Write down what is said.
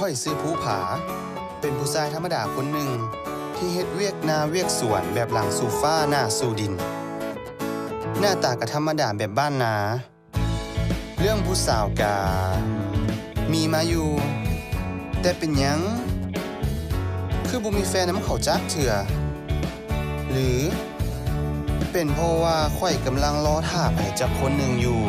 ข้อยซื้อภูผาเป็นผู้ชายธรรมดาคนหนึ่งที่เฮ็ดเวียกนาเวียกสวนแบบหลังสู่ฟ้าหน้าสู่ดินหน้าตาก็ธรรมดาแบบบ้านนาเรื่องผู้สาวกามีมาอยู่แต่เป็นหยังคือบ่มีแฟนนำเขาจักเถื่อหรือเป็นเพราะว่าข้อยกำลังรอท่าไผจักคนหนึ่งอยู่